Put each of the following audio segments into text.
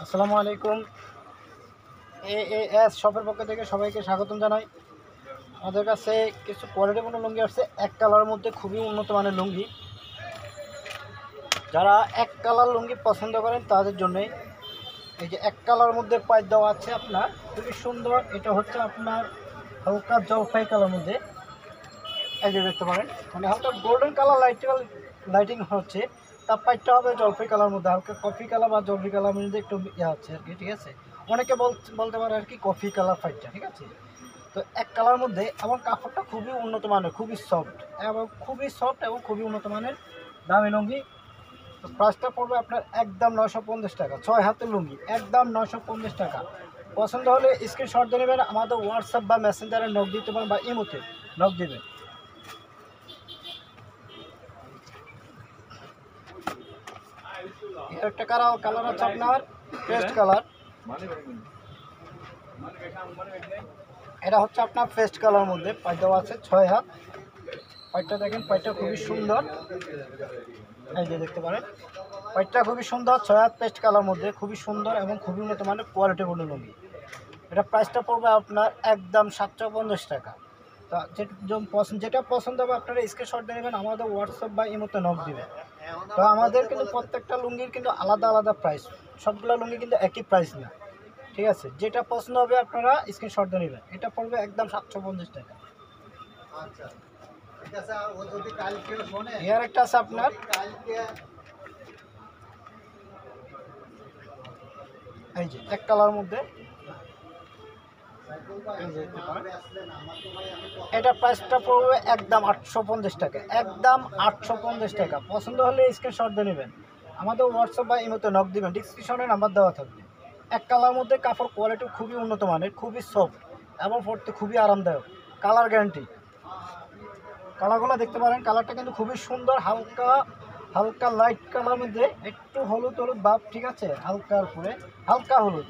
আসসালামু আলাইকুম। এএএস শপের পক্ষ থেকে সবাইকে স্বাগতম জানাই। আমাদের কাছে কিছু কোয়ালিটিপূর্ণ লুঙ্গি আসছে এক কালারের মধ্যে, খুবই উন্নত মানের লুঙ্গি। যারা এক কালার লুঙ্গি পছন্দ করেন তাদের জন্যই এই যে এক কালারের মধ্যে পাইপ দেওয়া আছে আপনার, খুবই সুন্দর। এটা হচ্ছে আপনার হালকা জলপাই কালার মধ্যে, এই যে দেখতে পারেন, মানে হালকা গোল্ডেন কালার লাইটিং হচ্ছে। তার পাইপটা হবে জলপাই কালার মধ্যে, হালকা কফি কালার বা জলপাই কালার মধ্যে একটু ইয়ে হচ্ছে আর কি। ঠিক আছে, অনেকে বলতে পারে আর কি কফি কালার পাইপটা। ঠিক আছে, তো এক কালার মধ্যে এবং কাপড়টা খুবই উন্নত মানের, খুবই সফট এবং খুবই উন্নত মানের দামি লুঙ্গি। তো প্রাইসটা পড়বে আপনার একদম 950 টাকা। 6 হাতের লুঙ্গি একদম 950 টাকা। পছন্দ হলে স্ক্রিনশট দিয়ে নেবেন, আমাদের হোয়াটসঅ্যাপ বা মেসেঞ্জারে নক দিতে পারেন বা ইমোতে নক দেবেন। একটা কালার আছে আপনার পেস্ট কালার, এটা হচ্ছে আপনার পেস্ট কালার মধ্যে পাইপ দেওয়া আছে 6 হাত। পাইপটা দেখেন, পাইপটা খুবই সুন্দর, এই যে দেখতে পারেন, পাইপটা খুবই সুন্দর। 6 হাত পেস্ট কালার মধ্যে খুবই সুন্দর এবং খুবই উন্নত মানের কোয়ালিটিপূর্ণ লুঙ্গি। এটা প্রাইসটা পড়বে আপনার একদম 750 টাকা। তো যেটা পছন্দ হবে আপনারা স্ক্রিনশট দিয়ে নেবেন, আমাদের হোয়াটসঅ্যাপ বা ইমোতে নক দিবেন। তো আমাদের কিন্তু প্রত্যেকটা লুঙ্গির কিন্তু আলাদা আলাদা প্রাইস, সবগুলো লুঙ্গি কিন্তু একই প্রাইস না। ঠিক আছে, যেটা পছন্দ হবে আপনারা স্ক্রিনশট দিয়ে নেবেন। এটা পড়বে একদম 750 টাকা। আচ্ছা, ঠিক আছে। আর ও যদি কালকে শোনে, এর একটা আছে আপনার এই যে এক কালার মধ্যে, এটা প্রাইসটা পড়বে একদম 850 টাকা, একদম 850 টাকা। পছন্দ হলে স্ক্রিনশট দিয়ে নেবেন, আমাদের হোয়াটসঅ্যাপ বা ইমোতে নক দিবেন, ডিসক্রিপশনে নাম্বার দেওয়া থাকবে। এক কালার মধ্যে কাপড় কোয়ালিটি খুবই উন্নত মানের, খুবই সফট এবং পরতে খুবই আরামদায়ক, কালার গ্যারান্টি। কালারগুলো দেখতে পারেন, কালারটা কিন্তু খুবই সুন্দর, হালকা হালকা লাইট কালার মধ্যে একটু হলুদ হলুদ ভাব। ঠিক আছে, হালকার উপরে হালকা হলুদ।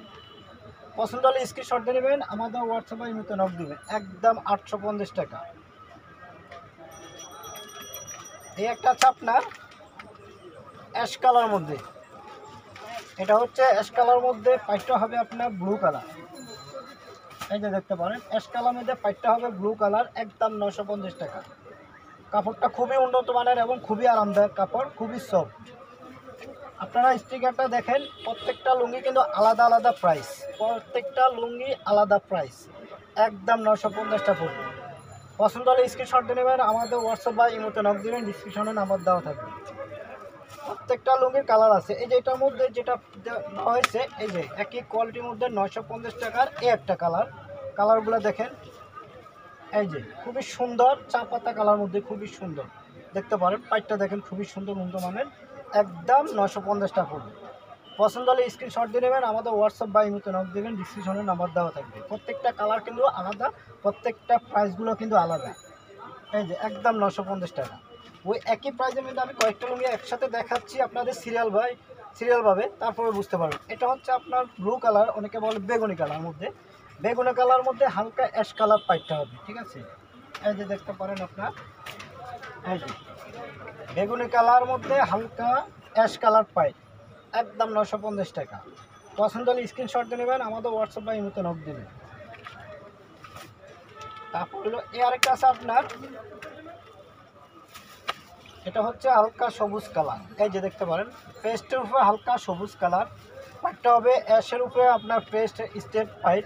পছন্দ হলে স্ক্রিনশট দিয়ে নেবেন, আমাদের হোয়াটসঅ্যাপে ইমোতে নক দিবেন, একদম 850 টাকা। এই একটা আছে আপনার অ্যাশ কালার মধ্যে, এটা হচ্ছে অ্যাশ কালার মধ্যে, পাইপটা হবে আপনার ব্লু কালার। এই যে দেখতে পারেন, অ্যাশ কালার মধ্যে পাইপটা হবে ব্লু কালার, একদম 950 টাকা। কাপড়টা খুবই উন্নত মানের এবং খুবই আরামদায়ক কাপড়, খুবই সফট। আপনারা স্টিকারটা দেখেন, প্রত্যেকটা লুঙ্গি কিন্তু আলাদা আলাদা প্রাইস, প্রত্যেকটা লুঙ্গি আলাদা প্রাইস, একদম 950 টাকা পড়বে। পছন্দ হলে স্ক্রিনশট দিয়ে নেবেন, আমাদের হোয়াটসঅ্যাপ বা ইমোতে নক দেবেন, ডিসক্রিপশনে নাম্বার দেওয়া থাকবে। প্রত্যেকটা লুঙ্গির কালার আছে, এই যে এটার মধ্যে যেটা দেওয়া হয়েছে, এই যে একই কোয়ালিটির মধ্যে 950 টাকার এই একটা কালারগুলো দেখেন, এই যে খুবই সুন্দর চা পাতা কালার মধ্যে, খুবই সুন্দর দেখতে পারেন। পাইপটা দেখেন, খুবই সুন্দর উন্নত মানের, একদম 950 টাকা পড়বে। পছন্দ হলে স্ক্রিনশট দিয়ে নেবেন, আমাদের হোয়াটসঅ্যাপ বা ইমোতে নক দেবেন, ডিসক্রিপশনে নাম্বার দেওয়া থাকবে। প্রত্যেকটা কালার কিন্তু আলাদা, প্রত্যেকটা প্রাইসগুলো কিন্তু আলাদা। এই যে একদম 950 টাকা। ওই একই প্রাইসের মধ্যে আমি কয়েকটা লুঙ্গি একসাথে দেখাচ্ছি আপনাদের সিরিয়ালভাবে, তারপরে বুঝতে পারবেন। এটা হচ্ছে আপনার ব্লু কালার, অনেকে বলে বেগুনি কালার মধ্যে, বেগুনি কালার মধ্যে হালকা অ্যাশ কালার পাইপটা হবে। ঠিক আছে, এই যে দেখতে পারেন আপনার, এই যে বেগুনি কালার মধ্যে হালকা অ্যাশ কালার পাইপ, একদম 950 টাকা। পছন্দ হলে স্ক্রিনশট দিয়ে নেবেন, আমাদের হোয়াটসঅ্যাপ বা ইমোতে নক দেবেন। তারপর হলো এই আরেকটা আছে আপনার, এটা হচ্ছে হালকা সবুজ কালার, এই যে দেখতে পারেন, পেস্টের উপরে হালকা সবুজ কালার, পাইপটা হবে অ্যাশের উপরে আপনার পেস্ট স্টেপ পাইপ।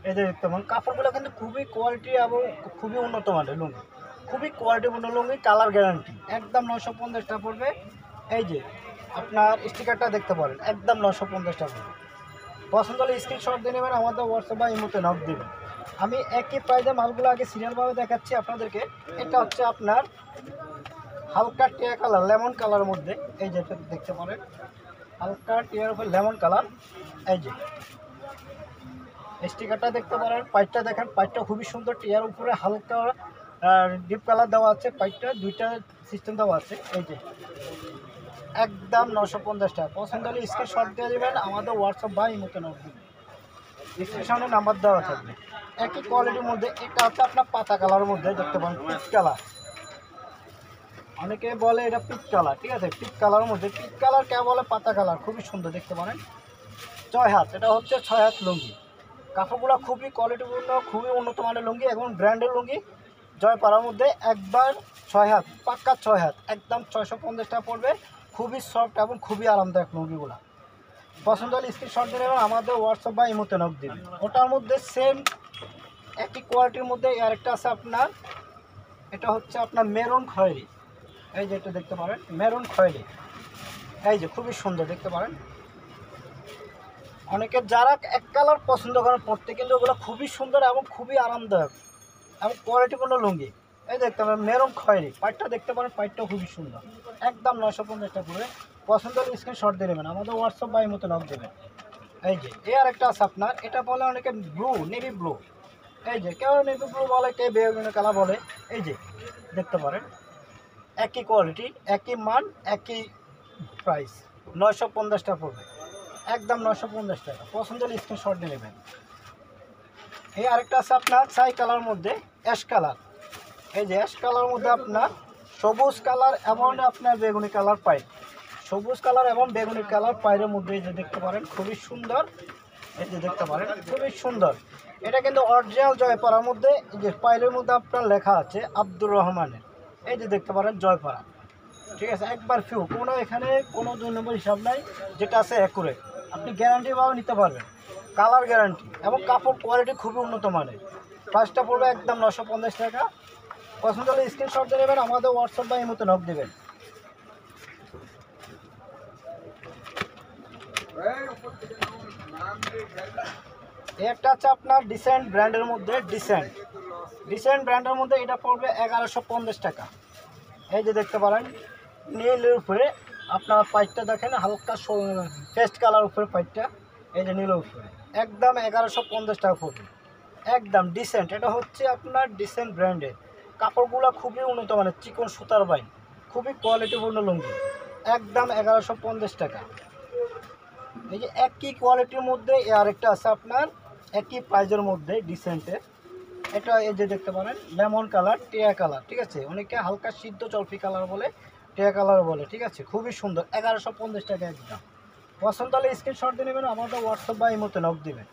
এই যে দেখতে পারেন, কাপড়গুলো কিন্তু খুবই কোয়ালিটি এবং খুবই উন্নত মানের লুঙ্গি, খুবই কোয়ালিটিপূর্ণ লুঙ্গি, কালার গ্যারান্টি, একদম 950 টাকা পড়বে। এই যে আপনার স্টিকারটা দেখতে পারেন, একদম 950 টাকা পড়বে। পছন্দ হলে স্ক্রিনশট দিয়ে নেবেন, আমাদের হোয়াটসঅ্যাপ বা ইমোতে নক দেবেন। আমি একই প্রাইজে মালগুলো আগে সিরিয়ালভাবে দেখাচ্ছি আপনাদেরকে। এটা হচ্ছে আপনার হালকা টিয়া কালার, লেমন কালার মধ্যে, এই যে দেখতে পারেন, হালকা টিয়ার উপর লেমন কালার। এই যে স্টিকারটা দেখতে পারেন, পাইপটা দেখেন, পাইপটা খুবই সুন্দর, টিয়ার উপরে হালকা ডিপ কালার দেওয়া আছে, পাইপটা দুইটা সিস্টেম দেওয়া আছে। এই যে একদম 950 টাকা। পছন্দ হলে স্ক্রিনশট দিয়ে দেবেন, আমাদের হোয়াটসঅ্যাপ বা ইমোতে নক দেবেন, ডিসক্রিপশনে নাম্বার দেওয়া থাকবে। একই কোয়ালিটির মধ্যে এটা হচ্ছে আপনার পাতা কালারের মধ্যে, দেখতে পারেন পিচ কালার, অনেকে বলে এটা পিচ কালার। ঠিক আছে, পিচ কালারের মধ্যে, পিচ কালার কে বলে পাতা কালার, খুবই সুন্দর দেখতে পারেন। ছয় হাত, এটা হচ্ছে 6 হাত লুঙ্গি। কাপড়গুলো খুবই কোয়ালিটিপূর্ণ, খুবই উন্নত মানের লুঙ্গি এবং ব্র্যান্ডের লুঙ্গি। জয়পাড়ার মধ্যে একবার 6 হাত, পাক্কা 6 হাত, একদম 650 টাকা পড়বে। খুবই সফট এবং খুবই আরামদায়ক লুঙ্গিগুলো। পছন্দ হলে স্ক্রিনশট দিয়ে নেবেন, আমাদের হোয়াটসঅ্যাপ বা ইমোতে নক দিবেন। ওটার মধ্যে সেম একই কোয়ালিটির মধ্যে আরেকটা আছে আপনার, এটা হচ্ছে আপনার মেরুন খয়েরি। এই যে এটা দেখতে পারেন মেরুন খয়েরি, এই যে খুবই সুন্দর দেখতে পারেন। অনেকে যারা এক কালার পছন্দ করেন পরতে, কিন্তু ওগুলো খুবই সুন্দর এবং খুবই আরামদায়ক এবং কোয়ালিটিপূর্ণ লুঙ্গি। এই দেখতে পারেন মেরুন খয়েরি, পাইটটা দেখতে পারেন, পাইটটাও খুবই সুন্দর, একদম 950 টাকা করে। পছন্দ হলে স্ক্রিনশট দিয়ে নেবেন, আমাদের হোয়াটসঅ্যাপ বা ইমোতে নক দেবেন। এই যে এই আরেকটা আছে আপনার, এটা বলে অনেকে ব্লু, নেভি ব্লু। এই যে কেউ নেভি ব্লু বলে, কেউ বেগুনি কালার বলে। এই যে দেখতে পারেন একই কোয়ালিটি, একই মান, একই প্রাইস, 950 টাকা পড়বে, একদম 950 টাকা। পছন্দ হলে স্ক্রিনশট দিয়ে নেবেন। এই আরেকটা আছে আপনার ছাই কালার মধ্যে অ্যাশ কালার। এই যে অ্যাশ কালার মধ্যে আপনার সবুজ কালার এবং আপনার বেগুনি কালার পাই, সবুজ কালার এবং বেগুনি কালার পায়ের মধ্যে এই যে দেখতে পারেন খুবই সুন্দর। এই যে দেখতে পারেন খুবই সুন্দর, এটা কিন্তু অরিজিনাল জয়পাড়ার মধ্যে। এই যে পায়ের মধ্যে আপনার লেখা আছে আব্দুর রহমানের। এই যে দেখতে পারেন জয়পাড়া, ঠিক আছে, একবার ফিউ, কোনো এখানে কোনো 2 নম্বর হিসাব নাই, যেটা আছে অ্যাকুরেট। আপনি গ্যারান্টিভাবে নিতে পারবেন, কালার গ্যারান্টি এবং কাপড় কোয়ালিটি খুবই উন্নত মানের। প্রাইসটা পড়বে একদম 950 টাকা। পছন্দ হলে স্ক্রিনশট দিয়ে নেবেন, আমাদের হোয়াটসঅ্যাপ বা ইমোতে নক দেবেন। এই একটা আছে আপনার ডিসেন্ট ব্র্যান্ডের মধ্যে, ডিসেন্ট ব্র্যান্ডের মধ্যে এটা পড়বে 1150 টাকা। এই যে দেখতে পারেন নীলের উপরে আপনার পাইটটা দেখেন হালকা পেস্ট কালার উপরে পাইটটা, এই যে নীলের উপরে, একদম 1150 টাকা পড়বে, একদম ডিসেন্ট। এটা হচ্ছে আপনার ডিসেন্ট ব্র্যান্ডের, কাপড়গুলো খুবই উন্নত মানের, চিকন সুতার বাইন, খুবই কোয়ালিটিপূর্ণ লুঙ্গি, একদম 1150 টাকা। এই যে একই কোয়ালিটির মধ্যে আরেকটা আছে আপনার একই প্রাইজের মধ্যে ডিসেন্টের, এটা এই যে দেখতে পারেন লেমন কালার, টিয়া কালার, ঠিক আছে, অনেকে হালকা সিদ্ধ চলফি কালার বলে, টিয়া কালার বলে, ঠিক আছে, খুবই সুন্দর, 1150 টাকা একদম। পছন্দ হলে স্ক্রিনশট দিয়ে নেবেন, আমাদের হোয়াটসঅ্যাপ বা ইমোতে নক দিবেন।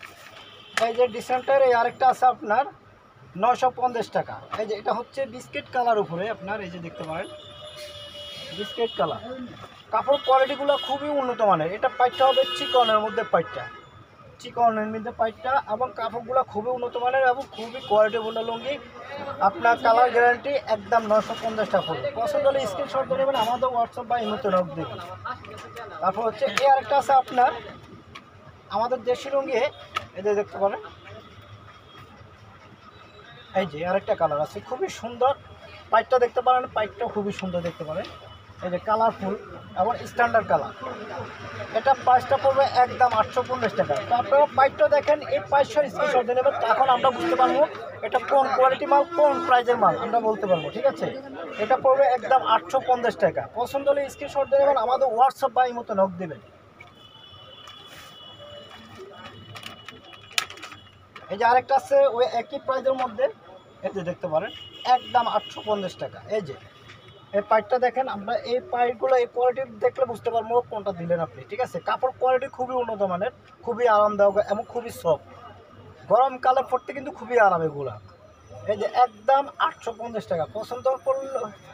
এই যে ডিসেন্টের এই আরেকটা আছে আপনার 950 টাকা। এই যে এটা হচ্ছে বিস্কিট কালার উপরে আপনার, এই যে দেখতে পারেন বিস্কিট কালার, কাপড় কোয়ালিটিগুলো খুবই উন্নত মানের। এটা পাইটটা হবে চিকনের মধ্যে, পাইটটা চিকনের মধ্যে পাইটটা, এবং কাপড়গুলো খুবই উন্নত মানের এবং খুবই কোয়ালিটিপূর্ণ লুঙ্গি। আপনার কালার গ্যারান্টি, একদম 950 টাকা পড়বে। পছন্দ হলে স্ক্রিনশট দিয়ে নেবেন, আমাদের হোয়াটসঅ্যাপ বা ইমোতে নক দেবেন। তারপর হচ্ছে এই আরেকটা আছে আপনার আমাদের দেশি লুঙ্গি, এদের দেখতে পারেন, এই যে আরেকটা কালার আছে খুবই সুন্দর, পাইটটা দেখতে পারেন, পাইটটাও খুবই সুন্দর দেখতে পারেন, এই যে কালারফুল এবং স্ট্যান্ডার্ড কালার। এটা প্রাইসটা পড়বে একদম 850 টাকা। তো আপনারা পাইটটা দেখেন, এই প্রাইসের স্ক্রিনশট দিয়ে নেবেন, তখন আমরা বুঝতে পারবো এটা কোন কোয়ালিটি মাল, কোন প্রাইজের মাল আমরা বলতে পারবো, ঠিক আছে। এটা পড়বে একদম 850 টাকা। পছন্দ হলে স্ক্রিনশট দিয়ে নেবেন, আমাদের হোয়াটসঅ্যাপ বা ইমোতে নক দেবেন। এই যে আরেকটা আছে ওই একই প্রাইজের মধ্যে, এই যে দেখতে পারেন একদম 850 টাকা। এই যে এই পাইটটা দেখেন, আমরা এই পাইটগুলো এই কোয়ালিটি দেখলে বুঝতে পারবো কোনটা দিলেন আপনি, ঠিক আছে। কাপড় কোয়ালিটি খুবই উন্নত মানের, খুবই আরামদায়ক এবং খুবই সফট, গরমকালে পরতে কিন্তু খুবই আরাম এগুলা। এই যে একদম 850 টাকা। পছন্দ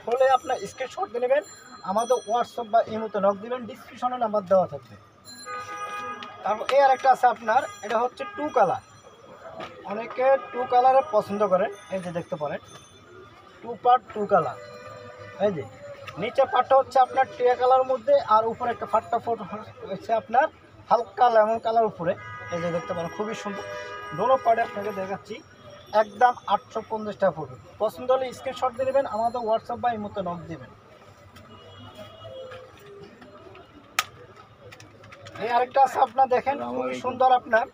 হলে আপনার স্ক্রিনশট দিয়ে নেবেন, আমাদের হোয়াটসঅ্যাপ বা ইমোতে নক দিবেন, ডিসক্রিপশনে নাম্বার দেওয়া থাকবে। তারপর এই আরেকটা আছে আপনার, এটা হচ্ছে 2 কালার, অনেকে 2 কালারে পছন্দ করেন। এই যে দেখতে পারেন 2 পার্ট 2 কালার। এই যে নিচের পাটটা হচ্ছে আপনার টিয়া কালার মধ্যে, আর উপরে একটা ফাটটা ফোট হচ্ছে আপনার হালকা লেমন কালার উপরে। এই যে দেখতে পারেন খুবই সুন্দর, দোনো পার্টে আপনাকে দেখাচ্ছি, একদম 850 টাকা পড়বে। পছন্দ হলে স্ক্রিনশট দিয়ে নেবেন, আমাদের হোয়াটসঅ্যাপ বা ইমোতে নক দেবেন। এই আরেকটা আছে আপনার দেখেন খুবই সুন্দর আপনার,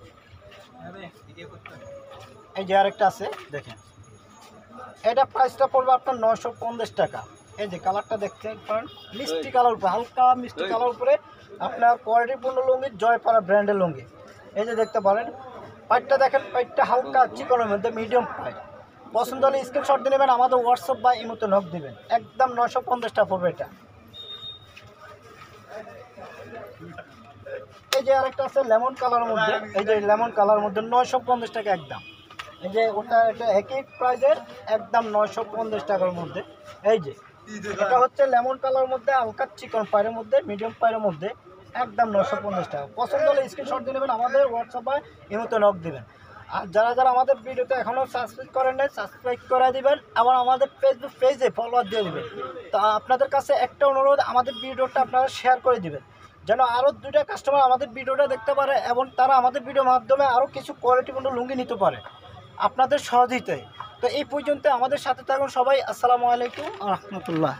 এই যে আরেকটা আছে দেখেন, এটা প্রাইসটা পড়বে আপনার 950 টাকা। এই যে কালারটা দেখতে পারেন মিষ্টি কালার উপরে, হালকা মিষ্টি কালার উপরে আপনার কোয়ালিটিপূর্ণ লুঙ্গি, জয়পাড়া ব্র্যান্ডের লুঙ্গি। এই যে দেখতে পারেন পাইটটা দেখেন, পাইটটা হালকা চিকনের মধ্যে মিডিয়াম পাইট। পছন্দ হলে স্ক্রিনশট দিয়ে নেবেন, আমাদের হোয়াটসঅ্যাপ বা ইমোতে নক দিবেন, একদম 950 টাকা পড়বে এটা। এই যে আরেকটা আছে লেমন কালারের মধ্যে, এই যে লেমন কালারের মধ্যে 950 টাকা একদম। এই যে ওটা এটা একই প্রাইজের একদম 950 টাকার মধ্যে। এই যে এটা হচ্ছে লেমন কালারের মধ্যে হালকা চিকন পায়ের মধ্যে, মিডিয়াম পায়ের মধ্যে একদম 950 টাকা। পছন্দ হলে স্ক্রিনশট দিয়ে নেবেন, আমাদের হোয়াটসঅ্যাপে ইমোতে নক দিবেন। আর যারা যারা আমাদের ভিডিওতে এখনও সাবস্ক্রাইব করেন নাই সাবস্ক্রাইব করে দিবেন, আবার আমাদের ফেসবুক পেজে ফলোয়ার দিয়ে দেবেন। তো আপনাদের কাছে একটা অনুরোধ, আমাদের ভিডিওটা আপনারা শেয়ার করে দিবেন যেন আরও 2টা কাস্টমার আমাদের ভিডিওটা দেখতে পারে এবং তারা আমাদের ভিডিওর মাধ্যমে আরও কিছু কোয়ালিটিপূর্ণ লুঙ্গি নিতে পারে আপনাদের সহযোগিতায়। তো এই পর্যন্ত আমাদের সাথে থাকুন সবাই। আসসালামু আলাইকুম ওয়া রাহমাতুল্লাহ।